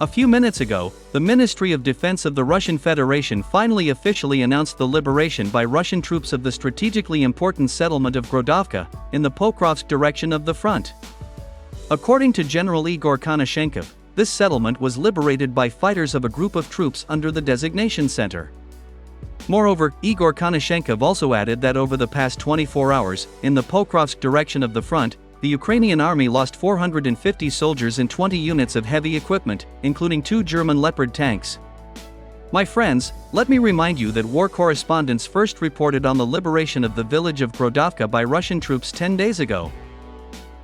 A few minutes ago, the Ministry of Defense of the Russian Federation finally officially announced the liberation by Russian troops of the strategically important settlement of Grodovka, in the Pokrovsk direction of the front. According to General Igor Konashenkov, this settlement was liberated by fighters of a group of troops under the designation center. Moreover, Igor Konashenkov also added that over the past 24 hours, in the Pokrovsk direction of the front, the Ukrainian army lost 450 soldiers and 20 units of heavy equipment, including 2 German Leopard tanks. My friends, let me remind you that war correspondents first reported on the liberation of the village of Grodovka by Russian troops 10 days ago.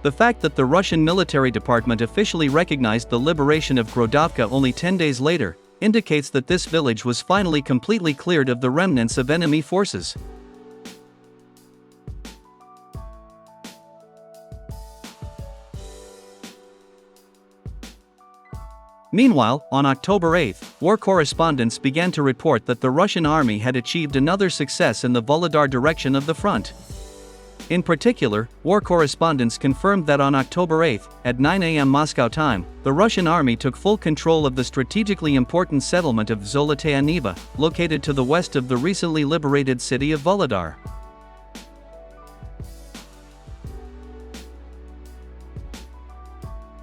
The fact that the Russian military department officially recognized the liberation of Grodovka only 10 days later, indicates that this village was finally completely cleared of the remnants of enemy forces. Meanwhile, on October 8, war correspondents began to report that the Russian army had achieved another success in the Volodar direction of the front. In particular, war correspondents confirmed that on October 8, at 9 a.m. Moscow time, the Russian army took full control of the strategically important settlement of Zolotaya Niva, located to the west of the recently liberated city of Volodar.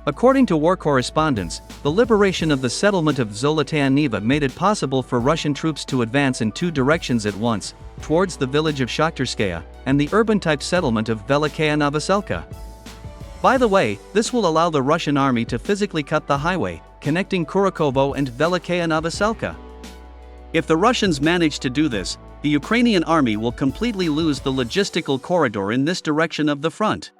According to war correspondents, the liberation of the settlement of Zolotaya Niva made it possible for Russian troops to advance in 2 directions at once, towards the village of Shakhtarskaya, and the urban-type settlement of Velikaya Novoselka. By the way, this will allow the Russian army to physically cut the highway, connecting Kurakovo and Velikaya Novoselka. If the Russians manage to do this, the Ukrainian army will completely lose the logistical corridor in this direction of the front.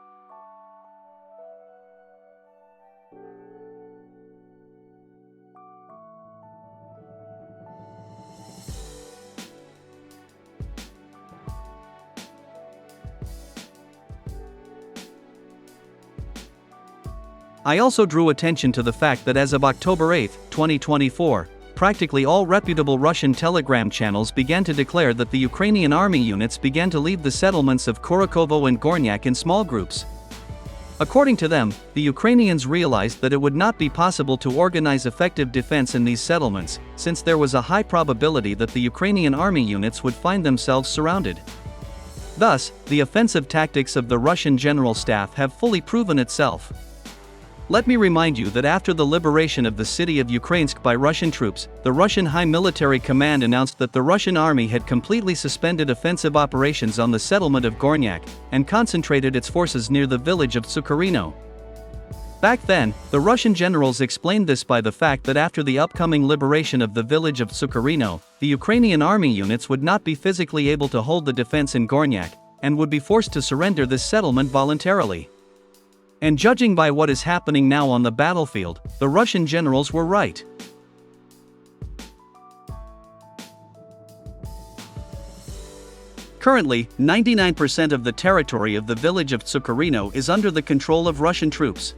I also drew attention to the fact that as of October 8, 2024, practically all reputable Russian telegram channels began to declare that the Ukrainian army units began to leave the settlements of Kurakovo and Gornyak in small groups. According to them, the Ukrainians realized that it would not be possible to organize effective defense in these settlements, since there was a high probability that the Ukrainian army units would find themselves surrounded. Thus, the offensive tactics of the Russian General Staff have fully proven itself. Let me remind you that after the liberation of the city of Ukrainsk by Russian troops, the Russian High Military Command announced that the Russian army had completely suspended offensive operations on the settlement of Gornyak, and concentrated its forces near the village of Sukharino. Back then, the Russian generals explained this by the fact that after the upcoming liberation of the village of Sukharino, the Ukrainian army units would not be physically able to hold the defense in Gornyak, and would be forced to surrender this settlement voluntarily. And judging by what is happening now on the battlefield, the Russian generals were right. Currently, 99% of the territory of the village of Sukharino is under the control of Russian troops.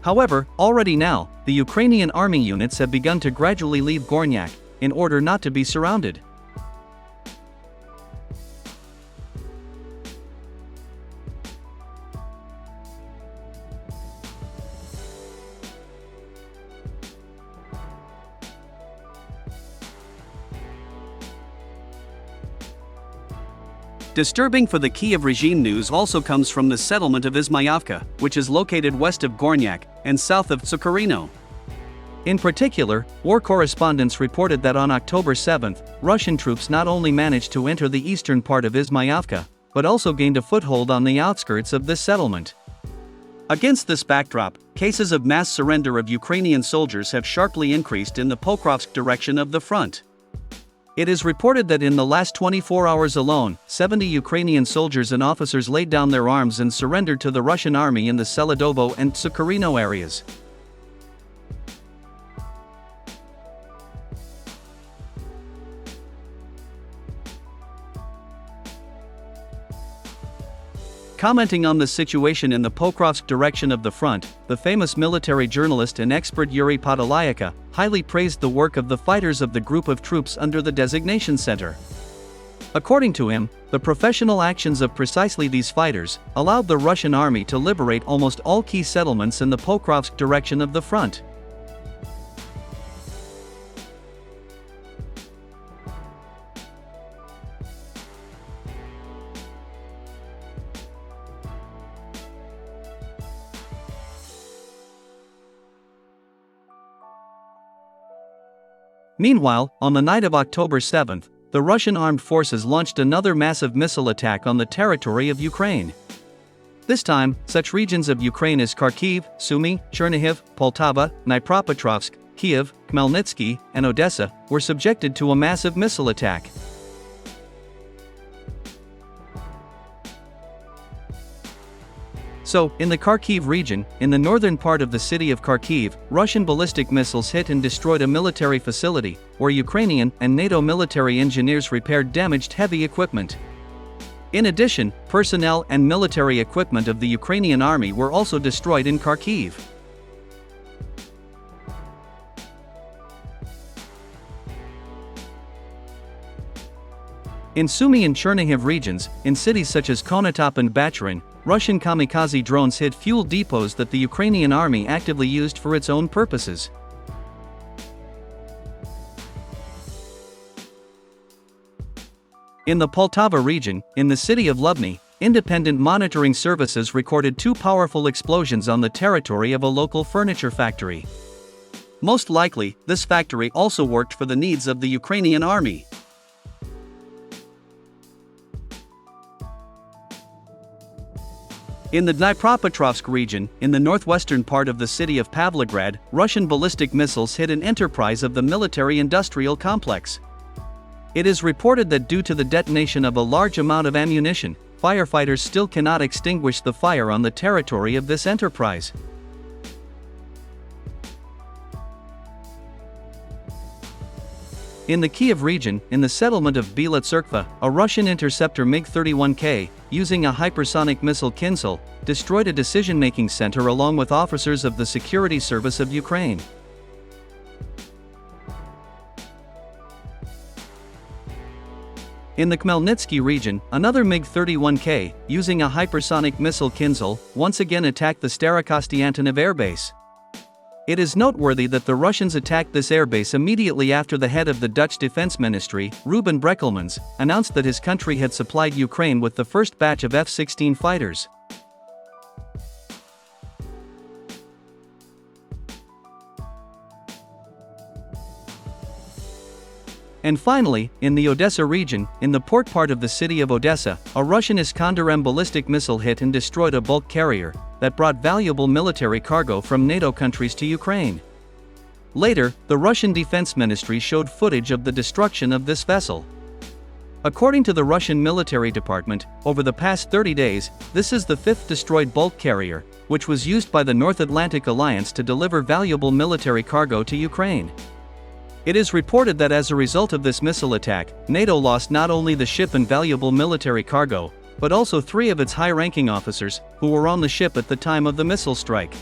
However, already now, the Ukrainian army units have begun to gradually leave Gornyak, in order not to be surrounded. Disturbing for the Kiev regime news also comes from the settlement of Izmayovka, which is located west of Gornyak, and south of Sukharino. In particular, war correspondents reported that on October 7, Russian troops not only managed to enter the eastern part of Izmayovka, but also gained a foothold on the outskirts of this settlement. Against this backdrop, cases of mass surrender of Ukrainian soldiers have sharply increased in the Pokrovsk direction of the front. It is reported that in the last 24 hours alone, 70 Ukrainian soldiers and officers laid down their arms and surrendered to the Russian army in the Seladovo and Sukharino areas. Commenting on the situation in the Pokrovsk direction of the front, the famous military journalist and expert Yuri Podolyaka highly praised the work of the fighters of the group of troops under the designation center. According to him, the professional actions of precisely these fighters allowed the Russian army to liberate almost all key settlements in the Pokrovsk direction of the front. Meanwhile, on the night of October 7, the Russian armed forces launched another massive missile attack on the territory of Ukraine. This time, such regions of Ukraine as Kharkiv, Sumy, Chernihiv, Poltava, Dnipropetrovsk, Kiev, Khmelnytsky, and Odessa were subjected to a massive missile attack. So, in the Kharkiv region, in the northern part of the city of Kharkiv, Russian ballistic missiles hit and destroyed a military facility, where Ukrainian and NATO military engineers repaired damaged heavy equipment. In addition, personnel and military equipment of the Ukrainian army were also destroyed in Kharkiv. In Sumy and Chernihiv regions, in cities such as Konotop and Bachurin, Russian kamikaze drones hit fuel depots that the Ukrainian army actively used for its own purposes. In the Poltava region, in the city of Lubny, independent monitoring services recorded two powerful explosions on the territory of a local furniture factory. Most likely, this factory also worked for the needs of the Ukrainian army. In the Dnipropetrovsk region, in the northwestern part of the city of Pavlograd, Russian ballistic missiles hit an enterprise of the military-industrial complex. It is reported that due to the detonation of a large amount of ammunition, firefighters still cannot extinguish the fire on the territory of this enterprise. In the Kiev region, in the settlement of Bila Tserkva, a Russian interceptor MiG-31K, using a hypersonic missile Kinzhal, destroyed a decision-making center along with officers of the Security Service of Ukraine. In the Khmelnytsky region, another MiG-31K, using a hypersonic missile Kinzhal, once again attacked the Starokostiantinov airbase. It is noteworthy that the Russians attacked this airbase immediately after the head of the Dutch Defense Ministry, Ruben Brekelmans, announced that his country had supplied Ukraine with the first batch of F-16 fighters. And finally, in the Odessa region, in the port part of the city of Odessa, a Russian Iskander-M ballistic missile hit and destroyed a bulk carrier that brought valuable military cargo from NATO countries to Ukraine. Later, the Russian Defense Ministry showed footage of the destruction of this vessel. According to the Russian military department, over the past 30 days, this is the fifth destroyed bulk carrier, which was used by the North Atlantic Alliance to deliver valuable military cargo to Ukraine. It is reported that as a result of this missile attack, NATO lost not only the ship and valuable military cargo, but also 3 of its high-ranking officers, who were on the ship at the time of the missile strike.